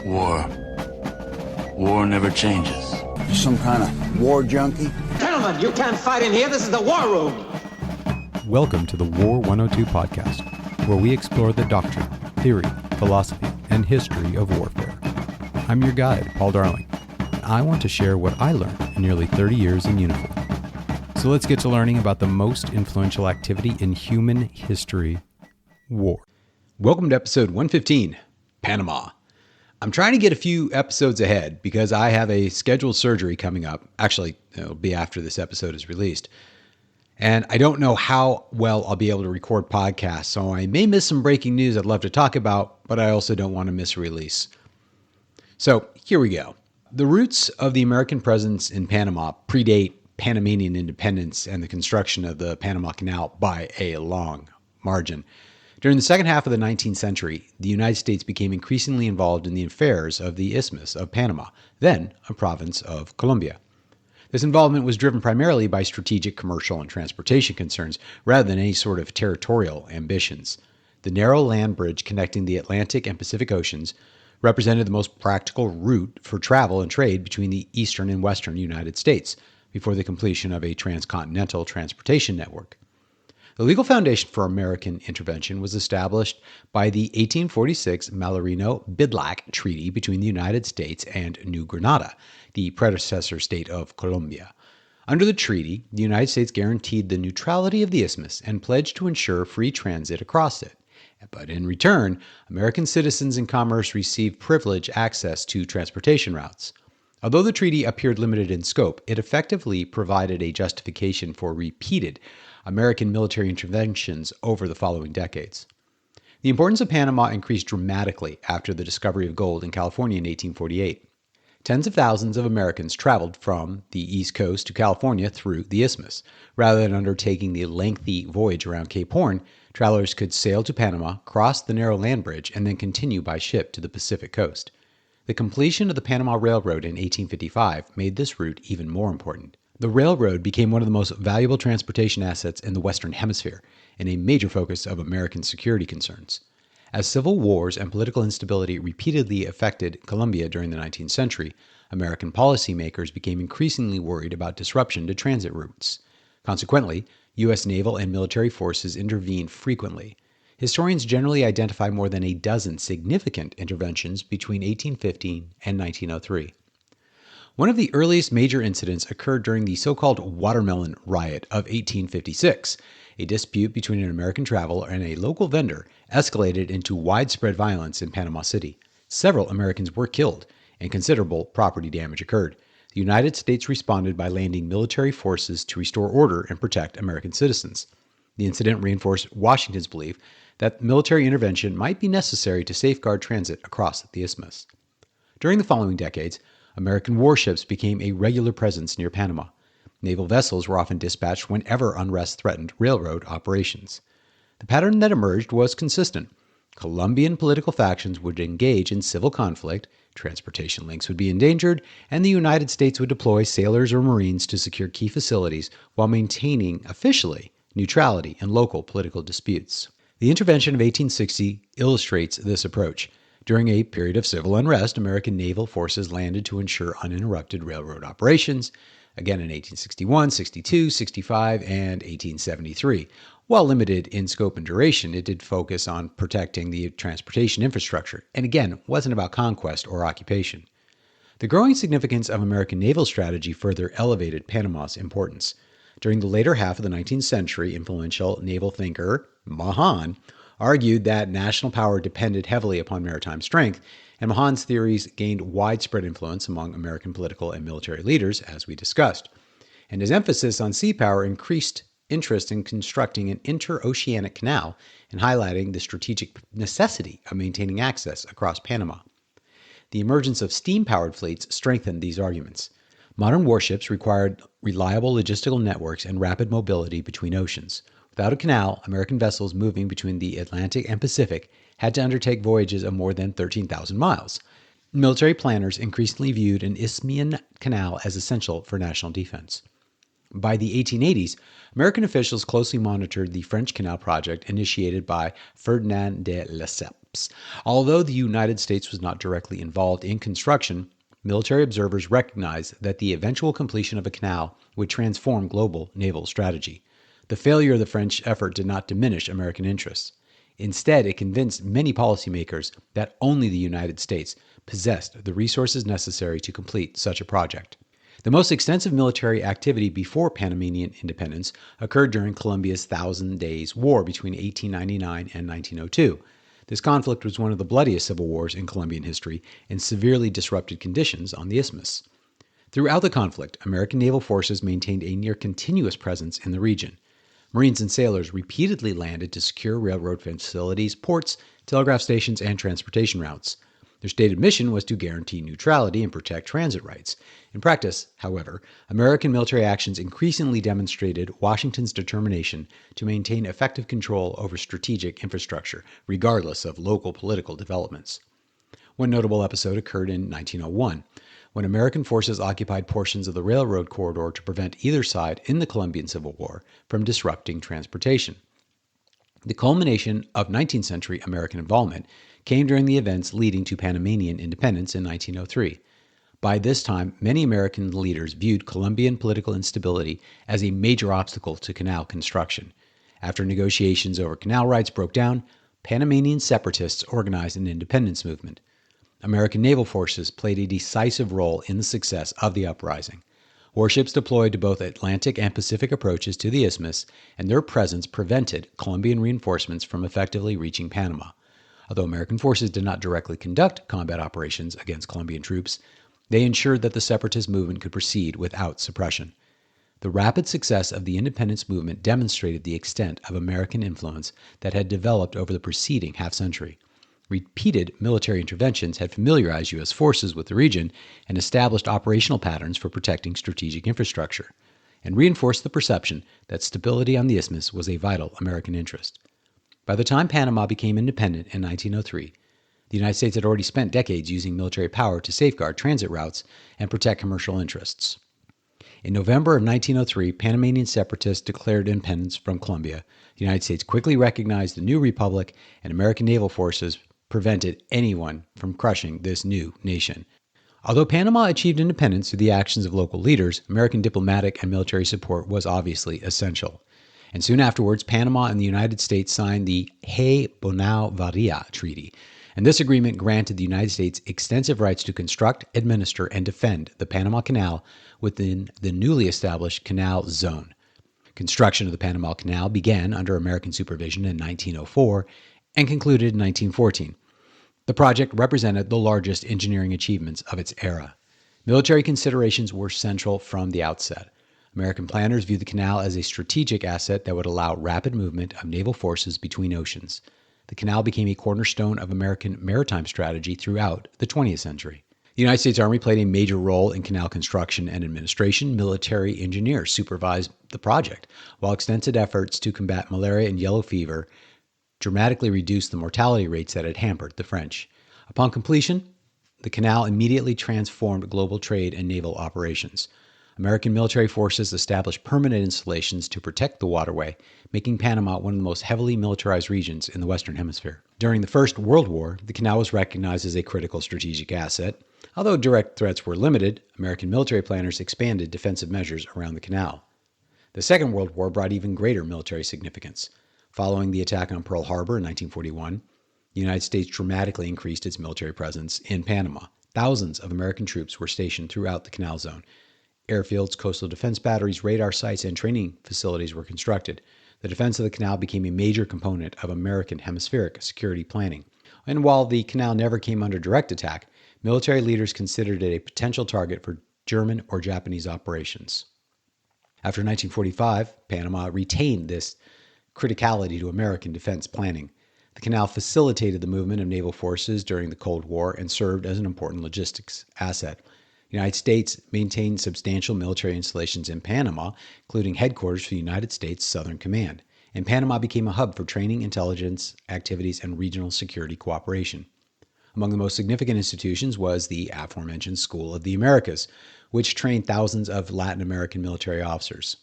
War. War never changes. You some kind of war junkie? Gentlemen, you can't fight in here. This is the war room. Welcome to the War 102 podcast, where we explore the doctrine, theory, philosophy, and history of warfare. I'm your guide, Paul Darling, and I want to share what I learned in nearly 30 years in uniform. So let's get to learning about the most influential activity in human history, war. Welcome to episode 115, Panama. I'm trying to get a few episodes ahead because I have a scheduled surgery coming up. Actually, it'll be after this episode is released. And I don't know how well I'll be able to record podcasts, so I may miss some breaking news I'd love to talk about, but I also don't want to miss a release. So here we go. The roots of the American presence in Panama predate Panamanian independence and the construction of the Panama Canal by a long margin. During the second half of the 19th century, the United States became increasingly involved in the affairs of the Isthmus of Panama, then a province of Colombia. This involvement was driven primarily by strategic, commercial, and transportation concerns rather than any sort of territorial ambitions. The narrow land bridge connecting the Atlantic and Pacific Oceans represented the most practical route for travel and trade between the eastern and western United States before the completion of a transcontinental transportation network. The legal foundation for American intervention was established by the 1846 Mallarino-Bidlack Treaty between the United States and New Granada, the predecessor state of Colombia. Under the treaty, the United States guaranteed the neutrality of the isthmus and pledged to ensure free transit across it. But in return, American citizens and commerce received privileged access to transportation routes. Although the treaty appeared limited in scope, it effectively provided a justification for repeated American military interventions over the following decades. The importance of Panama increased dramatically after the discovery of gold in California in 1848. Tens of thousands of Americans traveled from the East Coast to California through the isthmus. Rather than undertaking the lengthy voyage around Cape Horn, travelers could sail to Panama, cross the narrow land bridge, and then continue by ship to the Pacific coast. The completion of the Panama Railroad in 1855 made this route even more important. The railroad became one of the most valuable transportation assets in the Western Hemisphere and a major focus of American security concerns. As civil wars and political instability repeatedly affected Colombia during the 19th century, American policymakers became increasingly worried about disruption to transit routes. Consequently, U.S. naval and military forces intervened frequently. Historians generally identify more than a dozen significant interventions between 1815 and 1903. One of the earliest major incidents occurred during the so-called Watermelon Riot of 1856. A dispute between an American traveler and a local vendor escalated into widespread violence in Panama City. Several Americans were killed, and considerable property damage occurred. The United States responded by landing military forces to restore order and protect American citizens. The incident reinforced Washington's belief that military intervention might be necessary to safeguard transit across the isthmus. During the following decades, American warships became a regular presence near Panama. Naval vessels were often dispatched whenever unrest threatened railroad operations. The pattern that emerged was consistent. Colombian political factions would engage in civil conflict, transportation links would be endangered, and the United States would deploy sailors or Marines to secure key facilities while maintaining, officially, neutrality in local political disputes. The intervention of 1860 illustrates this approach. During a period of civil unrest, American naval forces landed to ensure uninterrupted railroad operations, again in 1861, 62, 65, and 1873. While limited in scope and duration, it did focus on protecting the transportation infrastructure, and again, wasn't about conquest or occupation. The growing significance of American naval strategy further elevated Panama's importance. During the later half of the 19th century, influential naval thinker Mahan argued that national power depended heavily upon maritime strength, and Mahan's theories gained widespread influence among American political and military leaders, as we discussed. And his emphasis on sea power increased interest in constructing an interoceanic canal and highlighting the strategic necessity of maintaining access across Panama. The emergence of steam-powered fleets strengthened these arguments. Modern warships required reliable logistical networks and rapid mobility between oceans. Without a canal, American vessels moving between the Atlantic and Pacific had to undertake voyages of more than 13,000 miles. Military planners increasingly viewed an Isthmian canal as essential for national defense. By the 1880s, American officials closely monitored the French Canal project initiated by Ferdinand de Lesseps. Although the United States was not directly involved in construction, military observers recognized that the eventual completion of a canal would transform global naval strategy. The failure of the French effort did not diminish American interests. Instead, it convinced many policymakers that only the United States possessed the resources necessary to complete such a project. The most extensive military activity before Panamanian independence occurred during Colombia's Thousand Days War between 1899 and 1902. This conflict was one of the bloodiest civil wars in Colombian history and severely disrupted conditions on the isthmus. Throughout the conflict, American naval forces maintained a near continuous presence in the region. Marines and sailors repeatedly landed to secure railroad facilities, ports, telegraph stations, and transportation routes. Their stated mission was to guarantee neutrality and protect transit rights. In practice, however, American military actions increasingly demonstrated Washington's determination to maintain effective control over strategic infrastructure, regardless of local political developments. One notable episode occurred in 1901, when American forces occupied portions of the railroad corridor to prevent either side in the Colombian Civil War from disrupting transportation. The culmination of 19th century American involvement came during the events leading to Panamanian independence in 1903. By this time, many American leaders viewed Colombian political instability as a major obstacle to canal construction. After negotiations over canal rights broke down, Panamanian separatists organized an independence movement. American naval forces played a decisive role in the success of the uprising. Warships deployed to both Atlantic and Pacific approaches to the isthmus, and their presence prevented Colombian reinforcements from effectively reaching Panama. Although American forces did not directly conduct combat operations against Colombian troops, they ensured that the separatist movement could proceed without suppression. The rapid success of the independence movement demonstrated the extent of American influence that had developed over the preceding half-century. Repeated military interventions had familiarized U.S. forces with the region and established operational patterns for protecting strategic infrastructure, and reinforced the perception that stability on the isthmus was a vital American interest. By the time Panama became independent in 1903, the United States had already spent decades using military power to safeguard transit routes and protect commercial interests. In November of 1903, Panamanian separatists declared independence from Colombia. The United States quickly recognized the new republic, and American naval forces prevented anyone from crushing this new nation. Although Panama achieved independence through the actions of local leaders, American diplomatic and military support was obviously essential. And soon afterwards, Panama and the United States signed the Hay-Bonao-Varia Treaty. And this agreement granted the United States extensive rights to construct, administer, and defend the Panama Canal within the newly established Canal Zone. Construction of the Panama Canal began under American supervision in 1904 and concluded in 1914. The project represented the largest engineering achievements of its era. Military considerations were central from the outset. American planners viewed the canal as a strategic asset that would allow rapid movement of naval forces between oceans. The canal became a cornerstone of American maritime strategy throughout the 20th century. The United States Army played a major role in canal construction and administration. Military engineers supervised the project, while extensive efforts to combat malaria and yellow fever dramatically reduced the mortality rates that had hampered the French. Upon completion, the canal immediately transformed global trade and naval operations. American military forces established permanent installations to protect the waterway, making Panama one of the most heavily militarized regions in the Western Hemisphere. During the First World War, the canal was recognized as a critical strategic asset. Although direct threats were limited, American military planners expanded defensive measures around the canal. The Second World War brought even greater military significance. Following the attack on Pearl Harbor in 1941, the United States dramatically increased its military presence in Panama. Thousands of American troops were stationed throughout the canal zone. Airfields, coastal defense batteries, radar sites, and training facilities were constructed. The defense of the canal became a major component of American hemispheric security planning. And while the canal never came under direct attack, military leaders considered it a potential target for German or Japanese operations. After 1945, Panama retained this criticality to American defense planning. The canal facilitated the movement of naval forces during the Cold War and served as an important logistics asset. The United States maintained substantial military installations in Panama, including headquarters for the United States Southern Command, and Panama became a hub for training, intelligence activities, and regional security cooperation. Among the most significant institutions was the aforementioned School of the Americas, which trained thousands of Latin American military officers.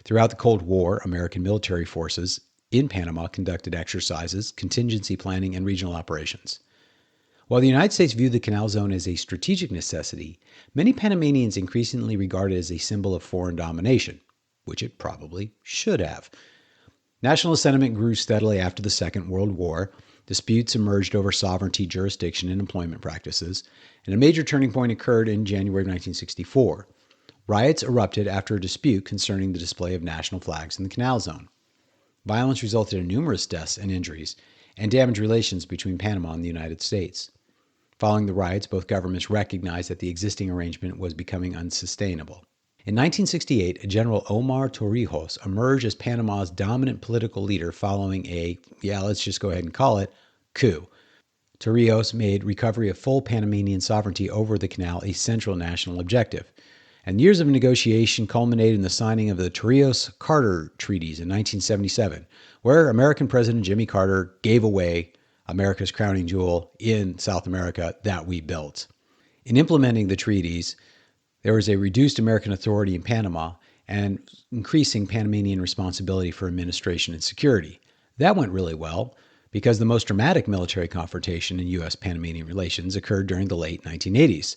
Throughout the Cold War, American military forces in Panama conducted exercises, contingency planning, and regional operations. While the United States viewed the canal zone as a strategic necessity, many Panamanians increasingly regarded it as a symbol of foreign domination, which it probably should have. National sentiment grew steadily after the Second World War. Disputes emerged over sovereignty, jurisdiction, and employment practices, and a major turning point occurred in January of 1964. Riots erupted after a dispute concerning the display of national flags in the canal zone. Violence resulted in numerous deaths and injuries, and damaged relations between Panama and the United States. Following the riots, both governments recognized that the existing arrangement was becoming unsustainable. In 1968, General Omar Torrijos emerged as Panama's dominant political leader following a, let's just go ahead and call it, coup. Torrijos made recovery of full Panamanian sovereignty over the canal a central national objective. And years of negotiation culminated in the signing of the Torrijos-Carter treaties in 1977, where American President Jimmy Carter gave away America's crowning jewel in South America that we built. In implementing the treaties, there was a reduced American authority in Panama and increasing Panamanian responsibility for administration and security. That went really well because the most dramatic military confrontation in U.S.-Panamanian relations occurred during the late 1980s.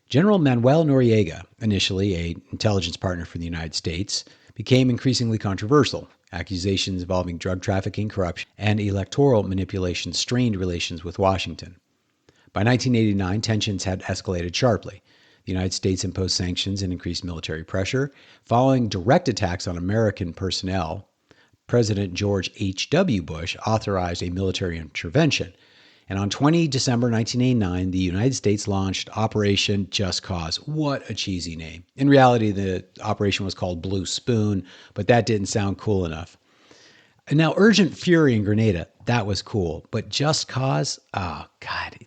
General Manuel Noriega, initially an intelligence partner for the United States, became increasingly controversial. Accusations involving drug trafficking, corruption, and electoral manipulation strained relations with Washington. By 1989, tensions had escalated sharply. The United States imposed sanctions and increased military pressure. Following direct attacks on American personnel, President George H.W. Bush authorized a military intervention. And on 20 December 1989, the United States launched Operation Just Cause. What a cheesy name. In reality, the operation was called Blue Spoon, but that didn't sound cool enough. And now Urgent Fury in Grenada, that was cool. But Just Cause? Oh, God,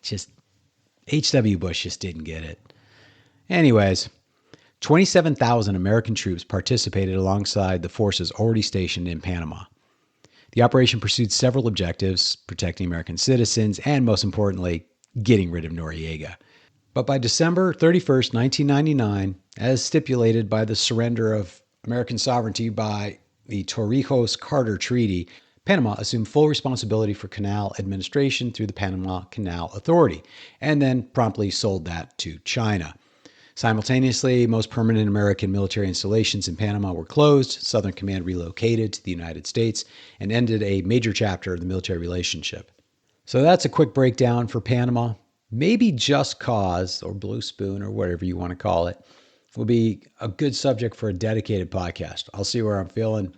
H.W. Bush just didn't get it. Anyways, 27,000 American troops participated alongside the forces already stationed in Panama. The operation pursued several objectives, protecting American citizens and, most importantly, getting rid of Noriega. But by December 31st, 1999, as stipulated by the surrender of American sovereignty by the Torrijos-Carter Treaty, Panama assumed full responsibility for canal administration through the Panama Canal Authority, and then promptly sold that to China. Simultaneously, most permanent American military installations in Panama were closed, Southern Command relocated to the United States, and ended a major chapter of the military relationship. So that's a quick breakdown for Panama. Maybe Just Cause, or Blue Spoon, or whatever you want to call it, will be a good subject for a dedicated podcast. I'll see where I'm feeling.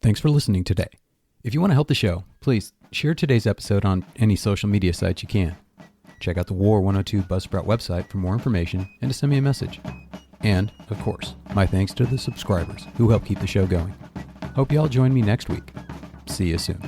Thanks for listening today. If you want to help the show, please share today's episode on any social media sites you can. Check out the War 102 Buzzsprout website for more information and to send me a message. And, of course, my thanks to the subscribers who help keep the show going. Hope you all join me next week. See you soon.